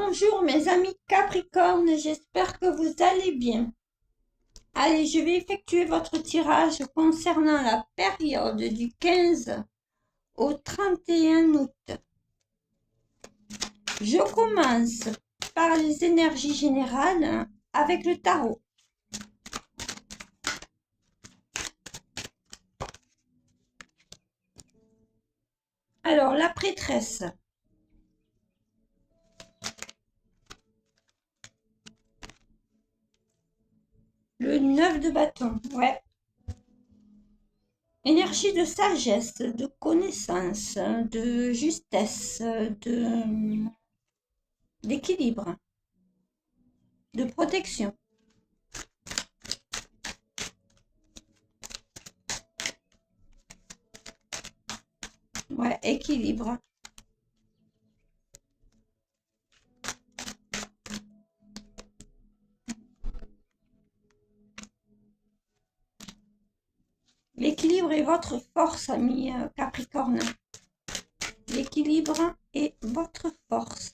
Bonjour mes amis Capricorne, j'espère que vous allez bien. Allez, je vais effectuer votre tirage concernant la période du 15 au 31 août. Je commence par les énergies générales avec le tarot. Alors, la prêtresse. Le 9 de bâton, ouais. Énergie de sagesse, de connaissance, de justesse, d'équilibre, de protection. Ouais, équilibre. L'équilibre est votre force, ami Capricorne. L'équilibre est votre force.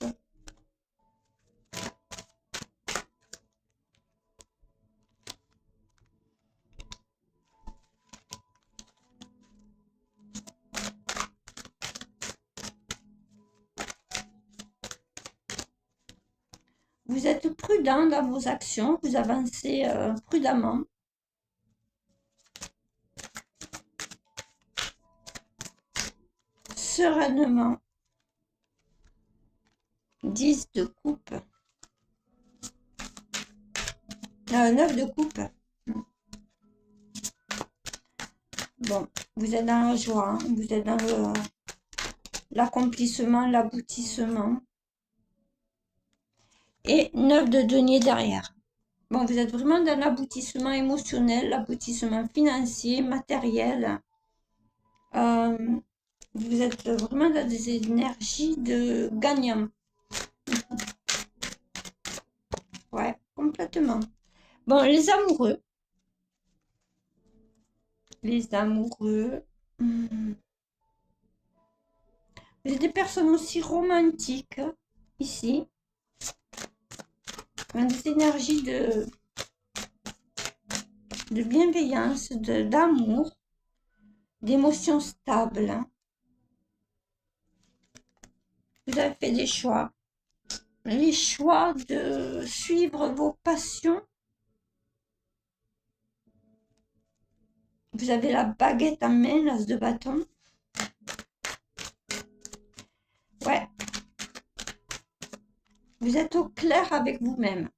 Vous êtes prudent dans vos actions, vous avancez prudemment. Sereinement. 10 de coupe. 9 de coupe. Bon, vous êtes dans la joie, hein, vous êtes dans l'accomplissement, l'aboutissement. Et 9 de denier derrière. Bon, vous êtes vraiment dans l'aboutissement émotionnel, l'aboutissement financier, matériel. Vous êtes vraiment dans des énergies de gagnant. Ouais, complètement. Bon, les amoureux. Les amoureux. Vous êtes des personnes aussi romantiques, ici. Des énergies de bienveillance, d'amour, d'émotions stables. Vous avez fait des choix. Les choix de suivre vos passions. Vous avez la baguette en main, l'as de bâton. Ouais. Vous êtes au clair avec vous-même.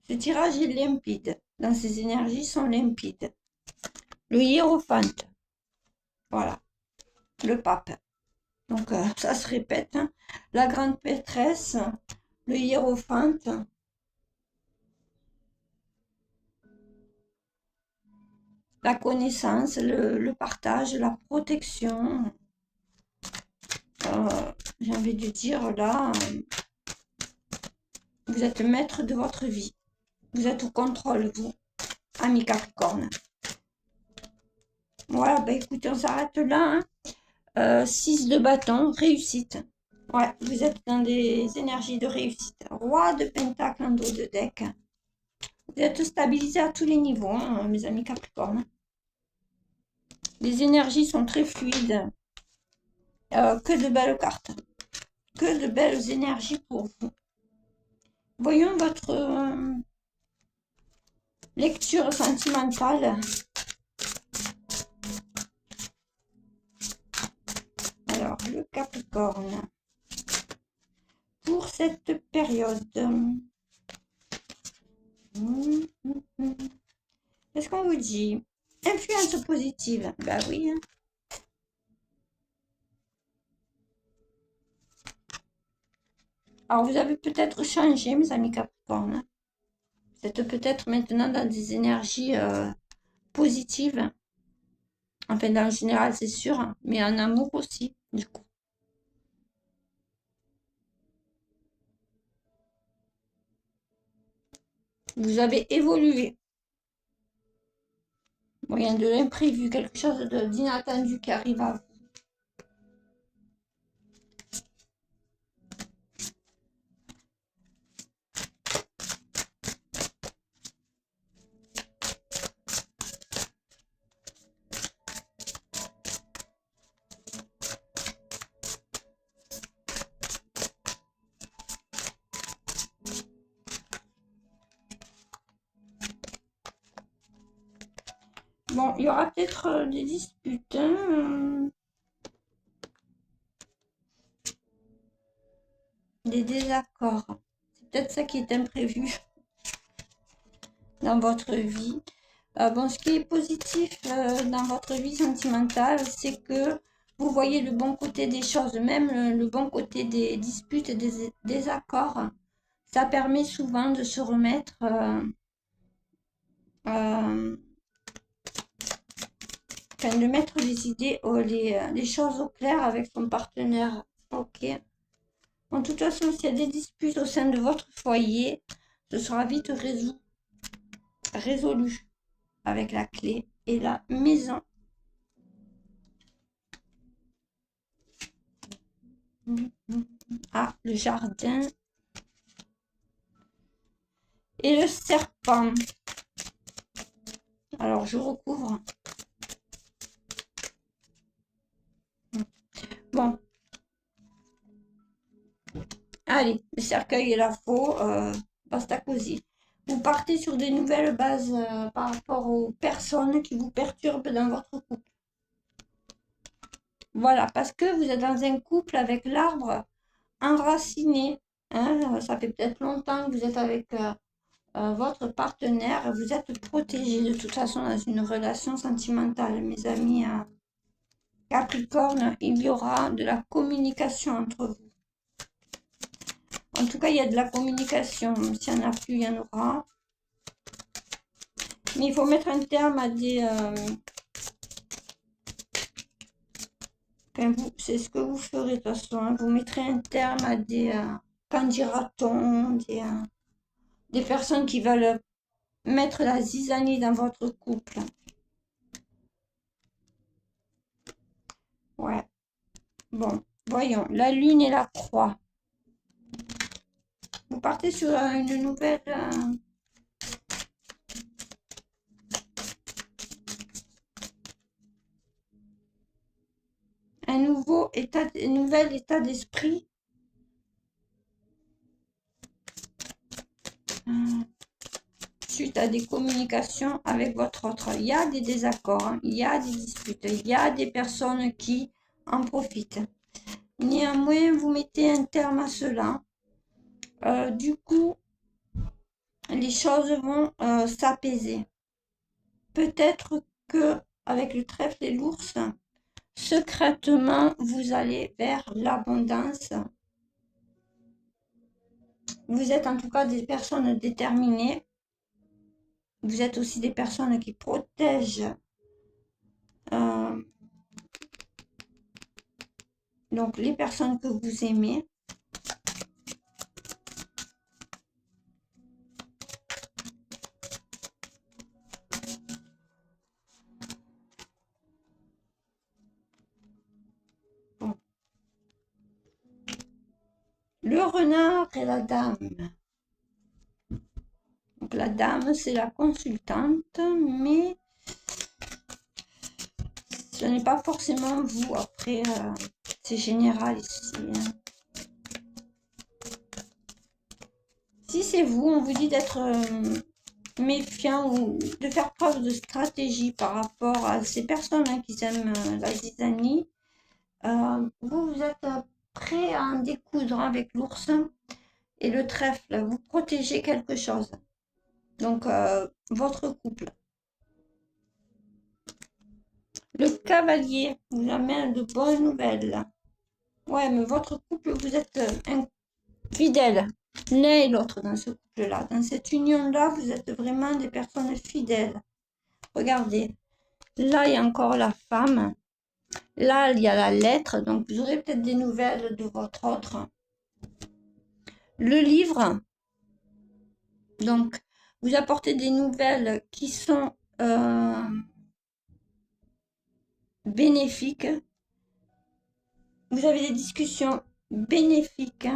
Ce tirage est limpide. Dans ces énergies sont limpides. Le hiérophante. Voilà. Le pape. Donc, ça se répète. Hein. La grande prêtresse. Le hiérophante. La connaissance, le partage, la protection. J'ai envie de dire là, vous êtes maître de votre vie. Vous êtes au contrôle, vous, ami Capricorne. Voilà, bah écoutez, on s'arrête là. Hein. 6 de bâton, réussite. Ouais, vous êtes dans des énergies de réussite. Roi de pentacle en dos de deck. Vous êtes stabilisé à tous les niveaux, hein, mes amis Capricorne. Les énergies sont très fluides. Que de belles cartes. Que de belles énergies pour vous. Voyons votre lecture sentimentale. Alors, le Capricorne. Pour cette période. Qu'est-ce qu'on vous dit? Influence positive. Bah oui. Hein. Alors, vous avez peut-être changé, mes amis Capricorne. Vous êtes peut-être maintenant dans des énergies positives. Enfin, dans le général, c'est sûr. Hein, mais en amour aussi, du coup. Vous avez évolué. Bon, il y a de l'imprévu, quelque chose d'inattendu qui arrive à vous. Bon, il y aura peut-être des disputes, hein, des désaccords. C'est peut-être ça qui est imprévu dans votre vie. Bon, ce qui est positif dans votre vie sentimentale, c'est que vous voyez le bon côté des choses, même le bon côté des disputes et des désaccords. Ça permet souvent de se remettre de mettre les idées, les choses au clair avec son partenaire. Ok. En toute façon, s'il y a des disputes au sein de votre foyer, ce sera vite résolu avec la clé et la maison. Ah, le jardin et le serpent. Alors, je recouvre. Bon. Allez, le cercueil et la faux, basta così. Vous partez sur des nouvelles bases par rapport aux personnes qui vous perturbent dans votre couple. Voilà, parce que vous êtes dans un couple avec l'arbre enraciné. Hein, ça fait peut-être longtemps que vous êtes avec votre partenaire. Vous êtes protégé de toute façon dans une relation sentimentale, mes amis. Capricorne, il y aura de la communication entre vous. En tout cas, il y a de la communication. S'il n'y en a plus, il y en aura. Mais il faut mettre un terme à des... c'est ce que vous ferez de toute façon. Hein. Vous mettrez un terme à des... qu'en dira-t-on des personnes qui veulent mettre la zizanie dans votre couple. Ouais. Bon, voyons. La lune et la croix. Vous partez sur une nouvelle... un nouvel état d'esprit. Suite à des communications avec votre autre. Il y a des désaccords, hein, il y a des disputes, il y a des personnes qui en profitent. Néanmoins, vous mettez un terme à cela. Du coup, les choses vont s'apaiser. Peut-être que avec le trèfle et l'ours, secrètement, vous allez vers l'abondance. Vous êtes en tout cas des personnes déterminées. Vous êtes aussi des personnes qui protègent donc les personnes que vous aimez. Bon. Le renard et la dame. Donc la dame, c'est la consultante, mais ce n'est pas forcément vous. Après, c'est général ici. Hein. Si c'est vous, on vous dit d'être méfiant ou de faire preuve de stratégie par rapport à ces personnes hein, qui aiment la zizanie. Vous êtes prêt à en découdre avec l'ours et le trèfle. Vous protégez quelque chose. Donc, votre couple. Le cavalier vous amène de bonnes nouvelles. Ouais, mais votre couple, vous êtes fidèles. L'un et l'autre dans ce couple-là. Dans cette union-là, vous êtes vraiment des personnes fidèles. Regardez. Là, il y a encore la femme. Là, il y a la lettre. Donc, vous aurez peut-être des nouvelles de votre autre. Le livre. Donc, vous apportez des nouvelles qui sont bénéfiques. Vous avez des discussions bénéfiques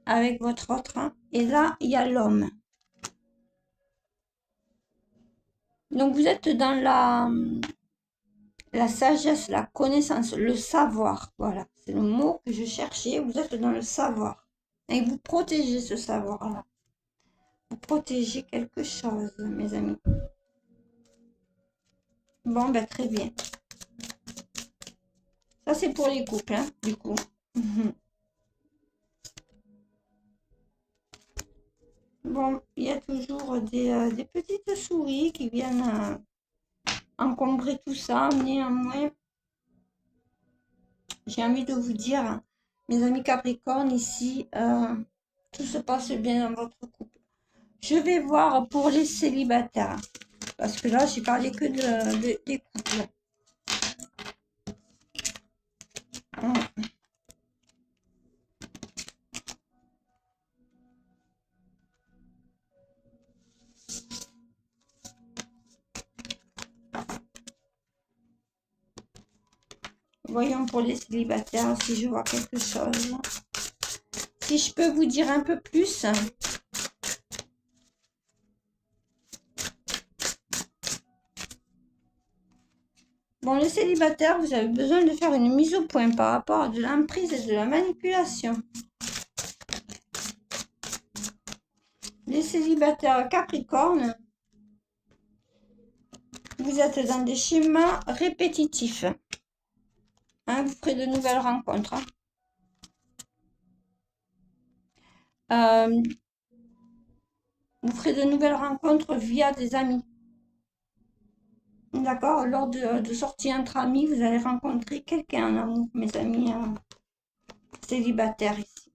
avec votre autre. Et là, il y a l'homme. Donc, vous êtes dans la sagesse, la connaissance, le savoir. Voilà, c'est le mot que je cherchais. Vous êtes dans le savoir. Et vous protégez ce savoir-là. Vous protégez quelque chose, mes amis. Bon, ben très bien. Ça, c'est pour les couples, hein, du coup. Mhm. Bon, il y a toujours des petites souris qui viennent encombrer tout ça. Néanmoins, j'ai envie de vous dire, mes amis Capricorne, ici, tout se passe bien dans votre couple. Je vais voir pour les célibataires, parce que là, j'ai parlé que des couples. Hum. Voyons pour les célibataires si je vois quelque chose. Si je peux vous dire un peu plus. Bon, les célibataires, vous avez besoin de faire une mise au point par rapport à de l'emprise et de la manipulation. Les célibataires Capricorne, vous êtes dans des schémas répétitifs. Hein, vous ferez de nouvelles rencontres. Hein. Vous ferez de nouvelles rencontres via des amis. D'accord? Lors de sorties entre amis, vous allez rencontrer quelqu'un en amour, mes amis célibataires ici.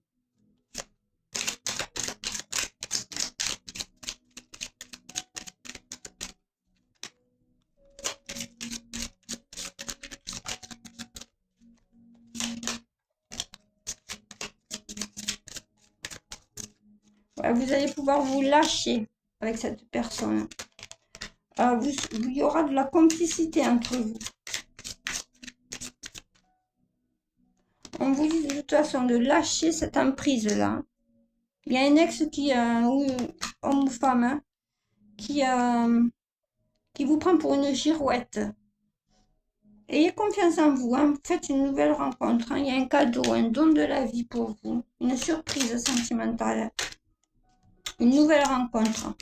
Ouais, vous allez pouvoir vous lâcher avec cette personne. Il y aura de la complicité entre vous. On vous dit de toute façon de lâcher cette emprise-là. Il y a un ex qui, ou homme ou femme, hein, qui vous prend pour une girouette. Ayez confiance en vous, hein. Vous faites une nouvelle rencontre, hein. Il y a un cadeau, un don de la vie pour vous, une surprise sentimentale, une nouvelle rencontre.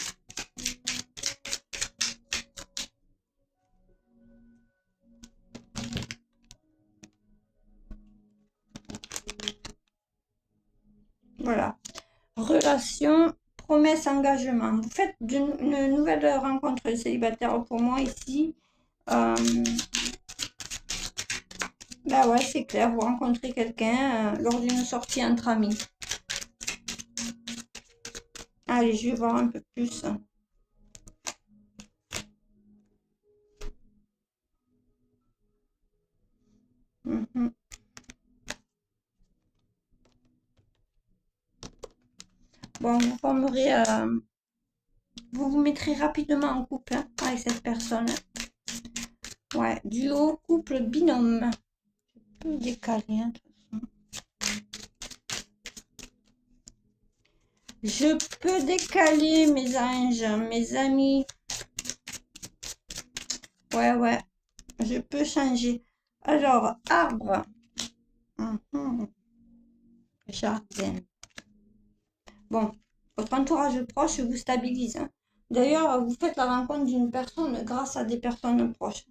Voilà. Relation, promesse, engagement. Vous faites une nouvelle rencontre célibataire pour moi ici. Bah ouais, c'est clair, vous rencontrez quelqu'un lors d'une sortie entre amis. Allez, je vais voir un peu plus. Mhm. Bon, vous formerez, vous vous mettrez rapidement en couple hein, avec cette personne. Ouais, duo, couple, binôme. Je peux décaler, hein, de toute façon. Je peux décaler, mes anges, mes amis. Ouais, ouais, je peux changer. Alors, arbre. Mhm. Jardin. Bon, votre entourage proche vous stabilise. Hein. D'ailleurs, vous faites la rencontre d'une personne grâce à des personnes proches.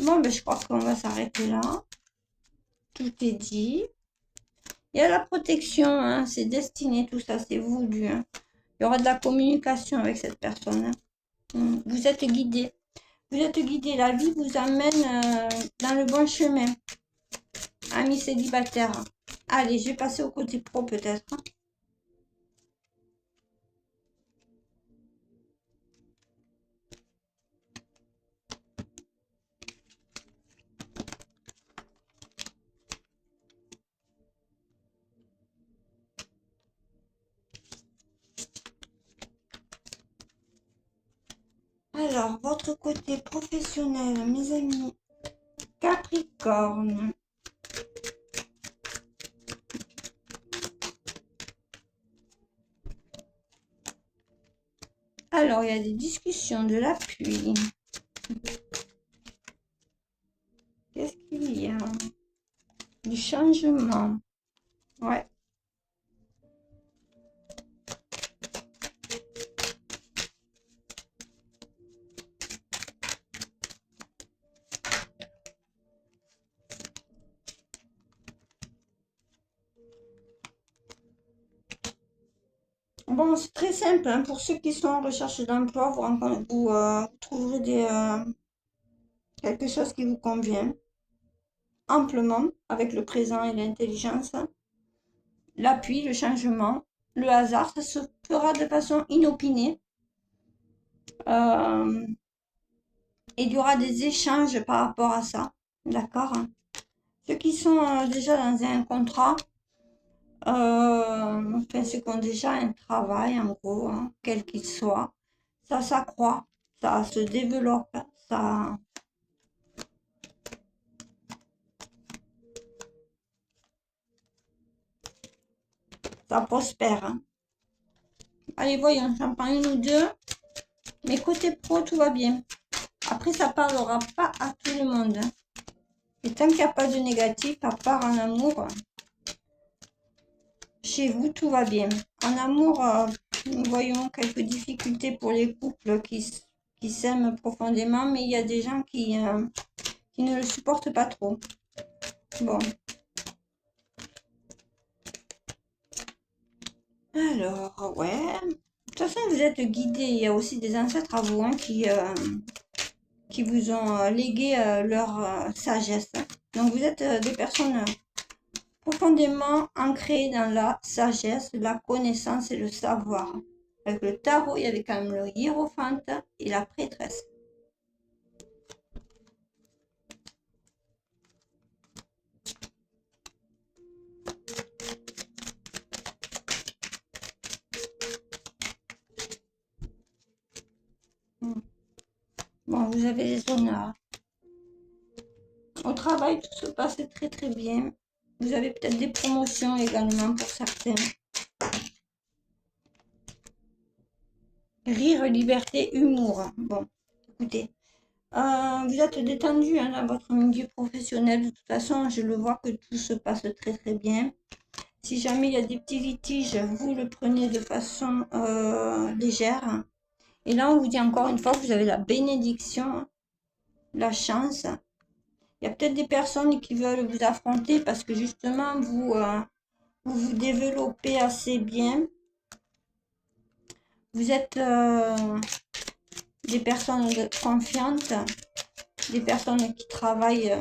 Bon, ben, je crois qu'on va s'arrêter là. Tout est dit. Il y a la protection, hein, c'est destiné, tout ça, c'est voulu. Hein. Il y aura de la communication avec cette personne. Hein. Vous êtes guidé. Vous êtes guidé. La vie vous amène dans le bon chemin. Amis célibataires. Allez, je vais passer au côté pro peut-être. Alors, votre côté professionnel, mes amis. Capricorne. Alors, il y a des discussions, de l'appui. Qu'est-ce qu'il y a? Du changement. Ouais. Bon, c'est très simple, hein. Pour ceux qui sont en recherche d'emploi, vous trouverez quelque chose qui vous convient amplement avec le présent et l'intelligence. L'appui, le changement, le hasard, ça se fera de façon inopinée. Euh, et il y aura des échanges par rapport à ça. D'accord? Ceux qui sont déjà dans un contrat, enfin ceux qui ont déjà un travail en gros, hein, quel qu'il soit, ça s'accroît, ça se développe, ça, ça prospère, hein. Allez, voyons, j'en prends une ou deux. Mais côté pro, tout va bien. Après, ça parlera pas à tout le monde, hein. Et tant qu'il n'y a pas de négatif, à part en amour, chez vous, tout va bien. En amour, nous voyons quelques difficultés pour les couples qui s'aiment profondément, mais il y a des gens qui ne le supportent pas trop. Bon. Alors, ouais. De toute façon, vous êtes guidés. Il y a aussi des ancêtres à vous, hein, qui vous ont légué leur sagesse. Donc, vous êtes des personnes profondément ancrées dans la sagesse, la connaissance et le savoir. Avec le tarot, il y avait quand même le hiérophante et la prêtresse. Bon, vous avez les honneurs. Au travail, tout se passe très très bien. Vous avez peut-être des promotions également pour certains. Rire, liberté, humour. Bon, écoutez, vous êtes détendu, hein, dans votre milieu professionnel. De toute façon, je le vois que tout se passe très très bien. Si jamais il y a des petits litiges, vous le prenez de façon légère. Et là, on vous dit encore une fois que vous avez la bénédiction, la chance. Il y a peut-être des personnes qui veulent vous affronter parce que justement, vous vous développez assez bien. Vous êtes des personnes confiantes, des personnes qui travaillent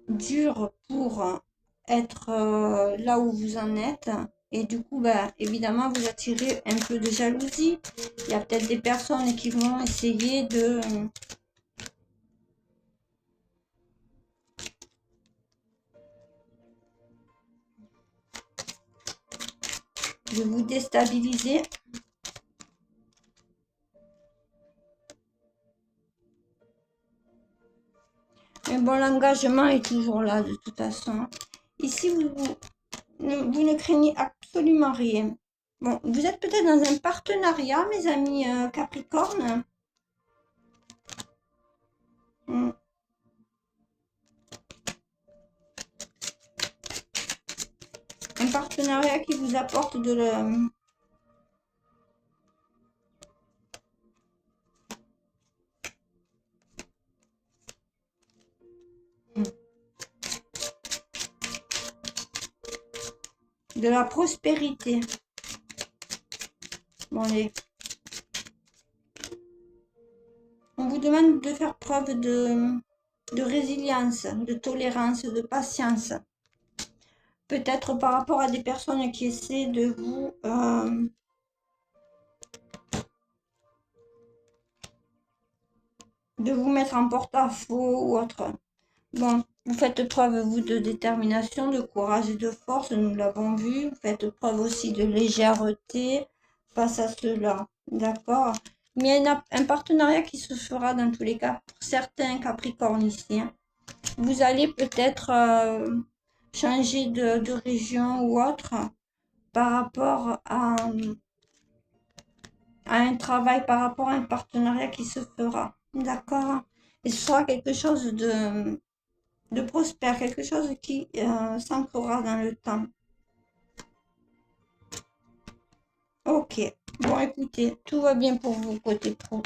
dur pour être là où vous en êtes. Et du coup, bah, évidemment, vous attirez un peu de jalousie. Il y a peut-être des personnes qui vont essayer de vous déstabiliser. Mais bon, l'engagement est toujours là de toute façon. Ici, vous ne craignez absolument rien. Bon, vous êtes peut-être dans un partenariat, mes amis Capricorne. Hmm. Un partenariat qui vous apporte de la prospérité. Bon, on vous demande de faire preuve de résilience, de tolérance, de patience. Peut-être par rapport à des personnes qui essaient de vous mettre en porte-à-faux ou autre. Bon, vous faites preuve, vous, de détermination, de courage et de force, nous l'avons vu. Vous faites preuve aussi de légèreté face à cela. D'accord? Mais il y a un partenariat qui se fera dans tous les cas pour certains Capricornes ici, hein. Vous allez peut-être changer de région ou autre par rapport à un travail, par rapport à un partenariat qui se fera. D'accord? Et ce sera quelque chose de prospère, quelque chose qui s'ancrera dans le temps. Ok. Bon, écoutez, tout va bien pour vous côté pro.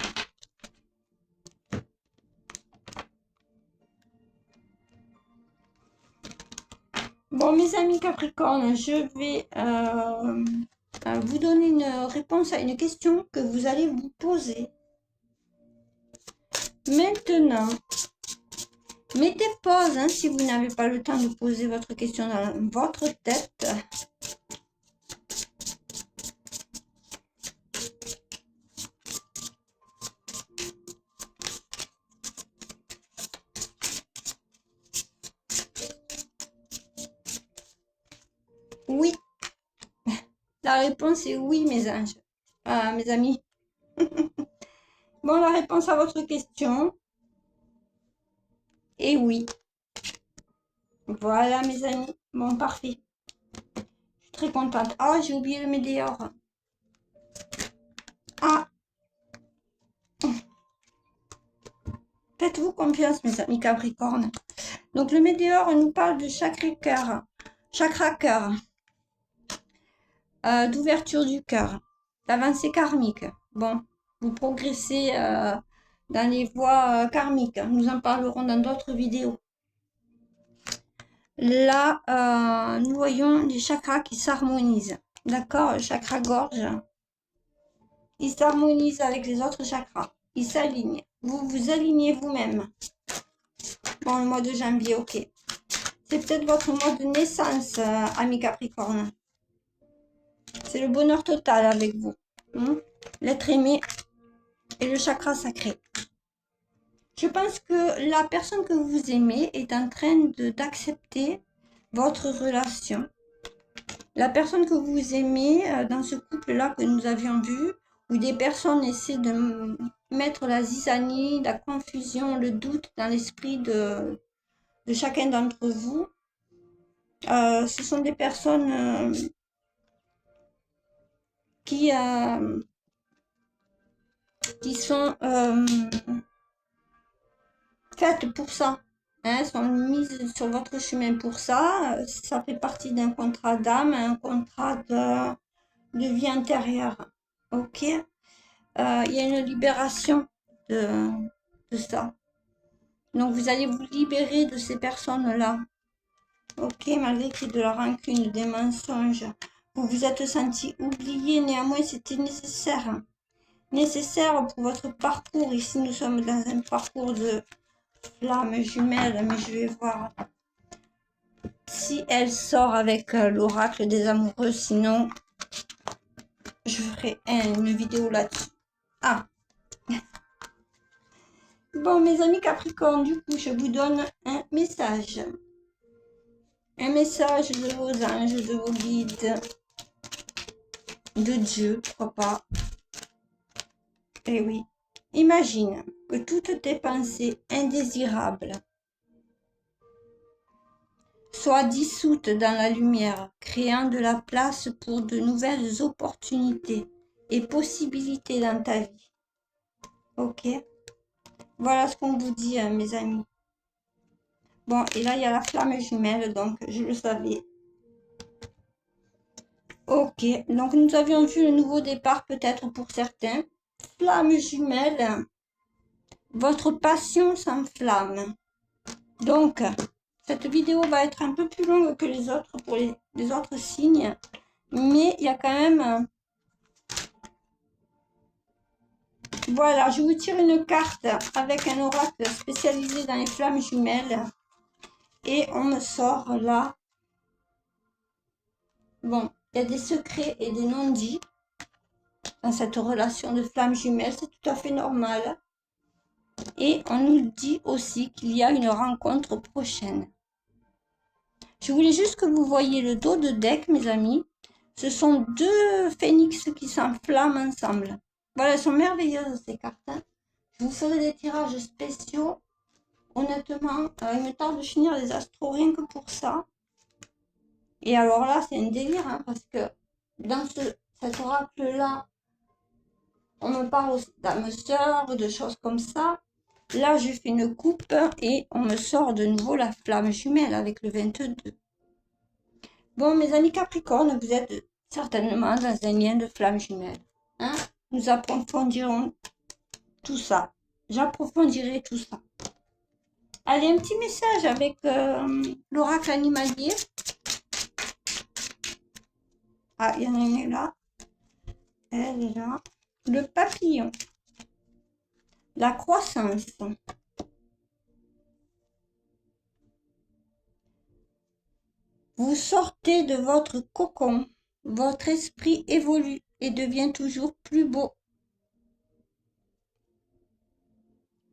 Bon, mes amis Capricorne, je vais vous donner une réponse à une question que vous allez vous poser. Maintenant, mettez pause hein, si vous n'avez pas le temps de poser votre question dans votre tête. Oui, la réponse est oui, mes anges. Mes amis. Bon, la réponse à votre question est oui. Voilà, mes amis. Bon, parfait. Je suis très contente. Ah, j'ai oublié le météore. Ah, faites-vous confiance, mes amis Capricorne. Donc, le météore nous parle de chakra cœur, d'ouverture du cœur, d'avancée karmique. Bon, vous progressez dans les voies karmiques. Nous en parlerons dans d'autres vidéos. Là, nous voyons les chakras qui s'harmonisent. D'accord, le chakra gorge, il s'harmonise avec les autres chakras. Il s'aligne. Vous vous alignez vous-même. Bon, le mois de janvier, ok. C'est peut-être votre mois de naissance, amis Capricorne. C'est le bonheur total avec vous. L'être aimé et le chakra sacré. Je pense que la personne que vous aimez est en train d'accepter votre relation. La personne que vous aimez dans ce couple-là que nous avions vu, où des personnes essaient de mettre la zizanie, la confusion, le doute dans l'esprit de chacun d'entre vous, ce sont des personnes qui sont faites pour ça, hein, sont mises sur votre chemin pour ça. Ça fait partie d'un contrat d'âme, un contrat de vie intérieure. Ok, il y a une libération de ça. Donc vous allez vous libérer de ces personnes-là. Ok, malgré qu'il y ait de la rancune, des mensonges. Vous vous êtes senti oublié, néanmoins c'était nécessaire. Nécessaire pour votre parcours. Ici nous sommes dans un parcours de flamme jumelle, mais je vais voir si elle sort avec l'oracle des amoureux, sinon je ferai une vidéo là-dessus. Ah, bon mes amis Capricorne, du coup je vous donne un message. Un message de vos anges, de vos guides, de Dieu, pourquoi pas. Eh oui, imagine que toutes tes pensées indésirables soient dissoutes dans la lumière, créant de la place pour de nouvelles opportunités et possibilités dans ta vie. Ok? Voilà ce qu'on vous dit, mes amis. Bon, et là, il y a la flamme jumelle, donc je le savais. Ok, donc nous avions vu le nouveau départ peut-être pour certains. Flamme jumelle, votre passion s'enflamme. Donc, cette vidéo va être un peu plus longue que les autres pour les autres signes, mais il y a quand même... Voilà, je vous tire une carte avec un oracle spécialisé dans les flammes jumelles et on me sort là. Bon, il y a des secrets et des non-dits dans cette relation de flammes jumelles, c'est tout à fait normal. Et on nous dit aussi qu'il y a une rencontre prochaine. Je voulais juste que vous voyiez le dos de deck, mes amis. Ce sont deux phénix qui s'enflamment ensemble. Voilà, elles sont merveilleuses ces cartes. Hein. Je vous ferai des tirages spéciaux. Honnêtement, il me tarde de finir les astros rien que pour ça. Et alors là, c'est un délire, hein, parce que dans cet oracle-là, on me parle aussi d'âme sœur, de choses comme ça. Là, je fais une coupe et on me sort de nouveau la flamme jumelle avec le 22. Bon, mes amis Capricorne, vous êtes certainement dans un lien de flamme jumelle. Hein? Nous approfondirons tout ça. J'approfondirai tout ça. Allez, un petit message avec l'oracle animalier. Ah, il y en a un là. Elle est là. Le papillon. La croissance. Vous sortez de votre cocon. Votre esprit évolue et devient toujours plus beau.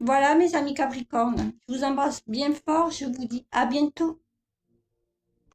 Voilà mes amis Capricornes. Je vous embrasse bien fort. Je vous dis à bientôt.